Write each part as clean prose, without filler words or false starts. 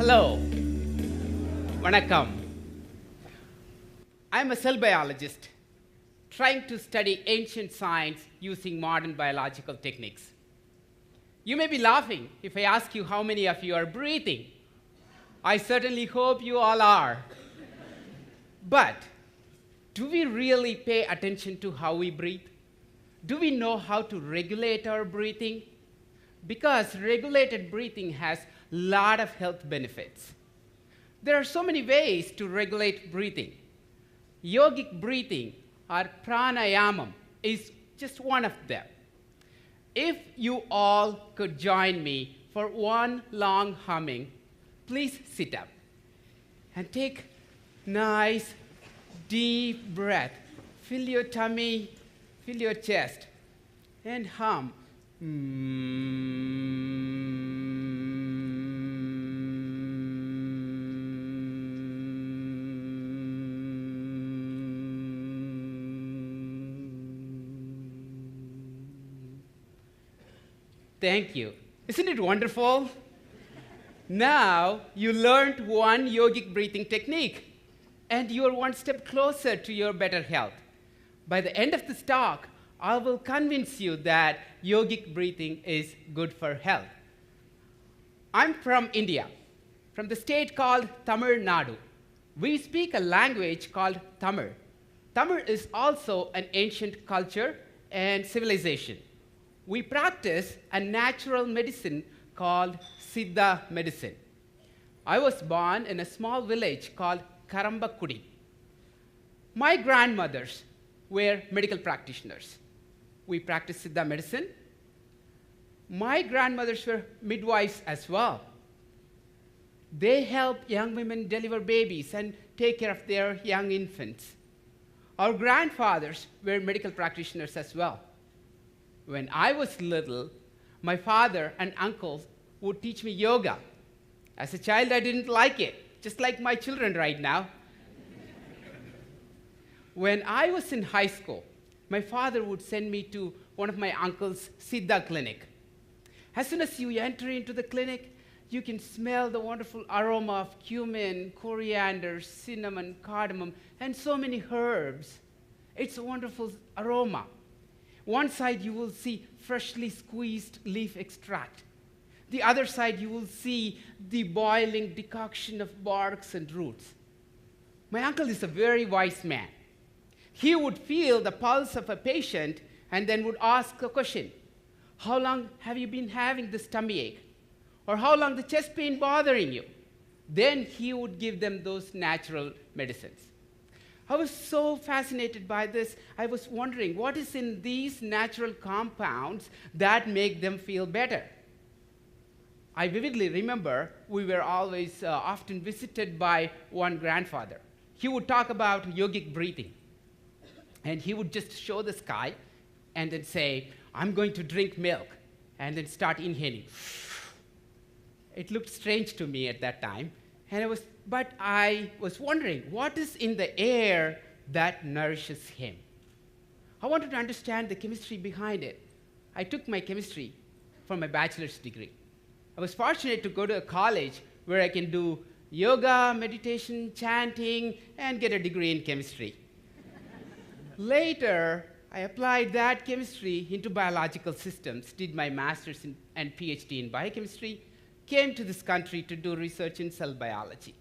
Hello. Vanakkam. I'm a cell biologist trying to study ancient science using modern biological techniques. You may be laughing if I ask you how many of you are breathing. I certainly hope you all are. But do we really pay attention to how we breathe? Do we know how to regulate our breathing? Because regulated breathing has a lot of health benefits. There are so many ways to regulate breathing. Yogic breathing, or pranayamam, is just one of them. If you all could join me for one long humming, please sit up and take nice, deep breath. Fill your tummy, fill your chest, and hum. Thank you. Isn't it wonderful? Now you learned one yogic breathing technique, and you're one step closer to your better health. By the end of this talk, I will convince you that yogic breathing is good for health. I'm from India, from the state called Tamil Nadu. We speak a language called Tamil. Tamil is also an ancient culture and civilization. We practice a natural medicine called Siddha medicine. I was born in a small village called Karambakudi. My grandmothers were medical practitioners. We practiced Siddha medicine. My grandmothers were midwives as well. They help young women deliver babies and take care of their young infants. Our grandfathers were medical practitioners as well. When I was little, my father and uncles would teach me yoga. As a child, I didn't like it, just like my children right now. When I was in high school, my father would send me to one of my uncle's Siddha clinic. As soon as you enter into the clinic, you can smell the wonderful aroma of cumin, coriander, cinnamon, cardamom, and so many herbs. It's a wonderful aroma. One side you will see freshly squeezed leaf extract. The other side you will see the boiling decoction of barks and roots. My uncle is a very wise man. He would feel the pulse of a patient and then would ask a question. How long have you been having this tummy ache? Or how long the chest pain bothering you? Then he would give them those natural medicines. I was so fascinated by this. I was wondering, what is in these natural compounds that make them feel better? I vividly remember we were always often visited by one grandfather. He would talk about yogic breathing. And he would just show the sky and then say, I'm going to drink milk, and then start inhaling. It looked strange to me at that time. But I was wondering, what is in the air that nourishes him? I wanted to understand the chemistry behind it. I took my chemistry for my bachelor's degree. I was fortunate to go to a college where I can do yoga, meditation, chanting, and get a degree in chemistry. Later, I applied that chemistry into biological systems, did my master's and PhD in biochemistry, came to this country to do research in cell biology.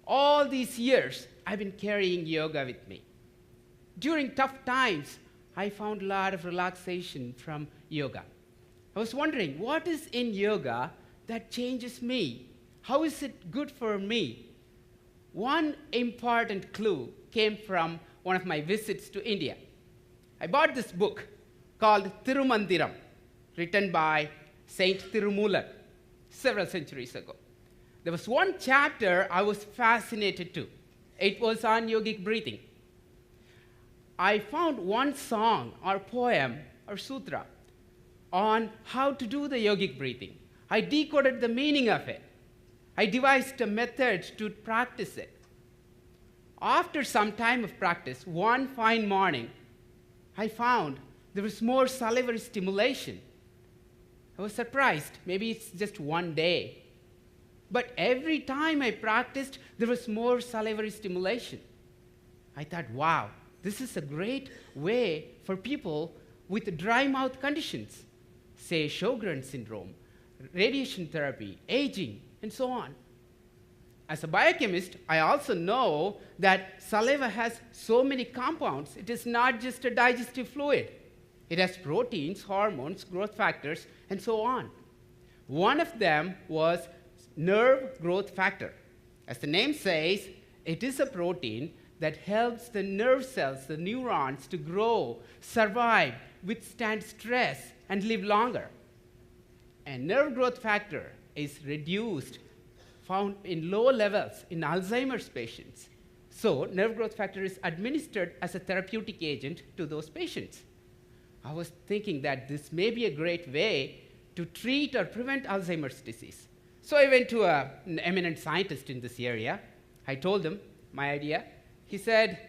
All these years, I've been carrying yoga with me. During tough times, I found a lot of relaxation from yoga. I was wondering, what is in yoga that changes me? How is it good for me? One important clue came from one of my visits to India. I bought this book called Tirumandirum, written by Saint Tirumular several centuries ago. There was one chapter I was fascinated to. It was on yogic breathing. I found one song or poem or sutra on how to do the yogic breathing. I decoded the meaning of it. I devised a method to practice it. After some time of practice, one fine morning, I found there was more salivary stimulation. I was surprised. Maybe it's just one day. But every time I practiced, there was more salivary stimulation. I thought, wow, this is a great way for people with dry mouth conditions, say Sjogren's syndrome, radiation therapy, aging, and so on. As a biochemist, I also know that saliva has so many compounds. It is not just a digestive fluid. It has proteins, hormones, growth factors, and so on. One of them was nerve growth factor. As the name says, it is a protein that helps the nerve cells, the neurons, to grow, survive, withstand stress, and live longer. And nerve growth factor is reduced, found in low levels in Alzheimer's patients. So nerve growth factor is administered as a therapeutic agent to those patients. I was thinking that this may be a great way to treat or prevent Alzheimer's disease. So I went to an eminent scientist in this area. I told him my idea. He said,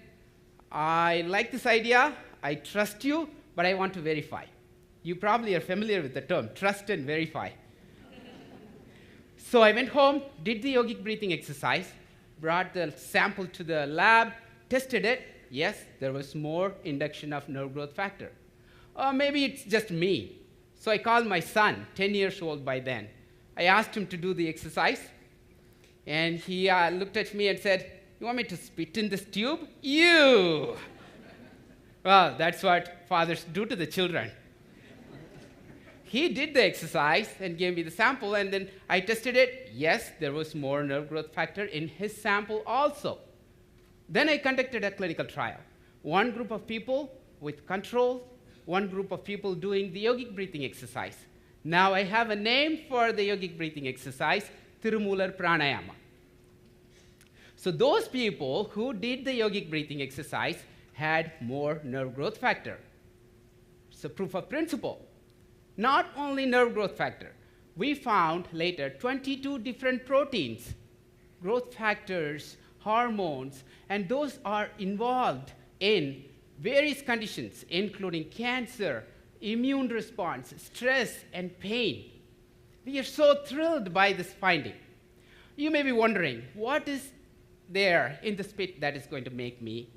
I like this idea, I trust you, but I want to verify. You probably are familiar with the term, trust and verify. So I went home, did the yogic breathing exercise, brought the sample to the lab, tested it. Yes, there was more induction of nerve growth factor. Or maybe it's just me. So I called my son, 10 years old by then. I asked him to do the exercise, and he looked at me and said, you want me to spit in this tube? You! Well, that's what fathers do to the children. He did the exercise and gave me the sample, and then I tested it. Yes, there was more nerve growth factor in his sample also. Then I conducted a clinical trial. One group of people with control, one group of people doing the yogic breathing exercise. Now I have a name for the yogic breathing exercise, Tirumandirum pranayama. So those people who did the yogic breathing exercise had more nerve growth factor. It's a proof of principle. Not only nerve growth factor, we found later 22 different proteins, growth factors, hormones, and those are involved in various conditions, including cancer, immune response, stress, and pain. We are so thrilled by this finding. You may be wondering, what is there in the spit that is going to make me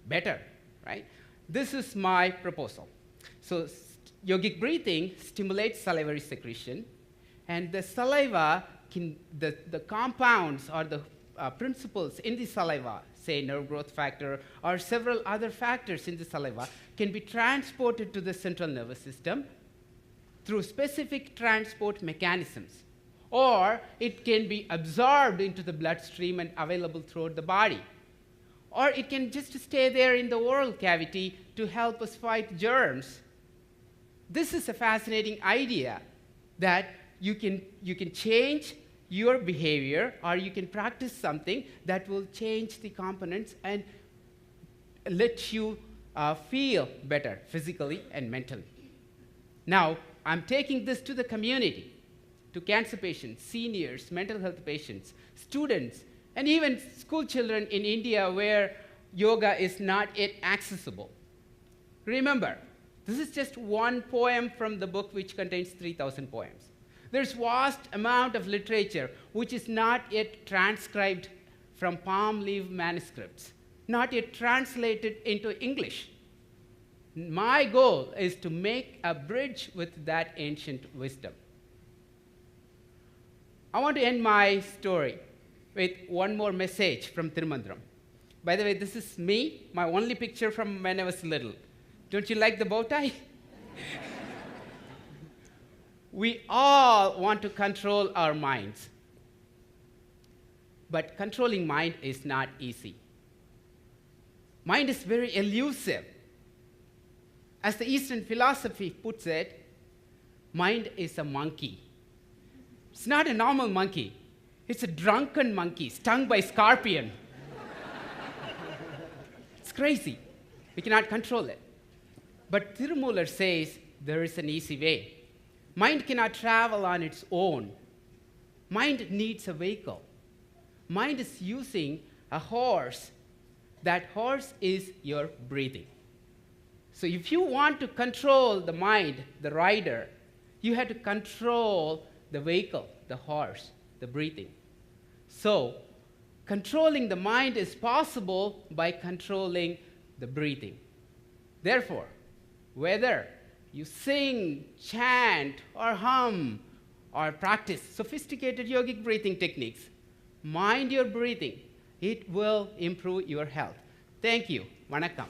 better, right? This is my proposal. So yogic breathing stimulates salivary secretion, and the saliva the compounds or the principles in the saliva, say nerve growth factor or several other factors in the saliva, can be transported to the central nervous system through specific transport mechanisms, or it can be absorbed into the bloodstream and available throughout the body, or it can just stay there in the oral cavity to help us fight germs. This is a fascinating idea that you can change your behavior, or you can practice something that will change the components and let you feel better physically and mentally. Now, I'm taking this to the community, to cancer patients, seniors, mental health patients, students, and even school children in India where yoga is not yet accessible. Remember, this is just one poem from the book which contains 3,000 poems. There's vast amount of literature which is not yet transcribed from palm leaf manuscripts, not yet translated into English. My goal is to make a bridge with that ancient wisdom. I want to end my story with one more message from Tirumandirum. By the way, this is me, my only picture from when I was little. Don't you like the bow tie? We all want to control our minds. But controlling mind is not easy. Mind is very elusive. As the Eastern philosophy puts it, mind is a monkey. It's not a normal monkey. It's a drunken monkey stung by a scorpion. It's crazy. We cannot control it. But Tirumular says there is an easy way. Mind cannot travel on its own. Mind needs a vehicle. Mind is using a horse. That horse is your breathing. So if you want to control the mind, the rider, you have to control the vehicle, the horse, the breathing. So, controlling the mind is possible by controlling the breathing. Therefore, whether you sing, chant, or hum, or practice sophisticated yogic breathing techniques, mind your breathing. It will improve your health. Thank you. Vanakkam.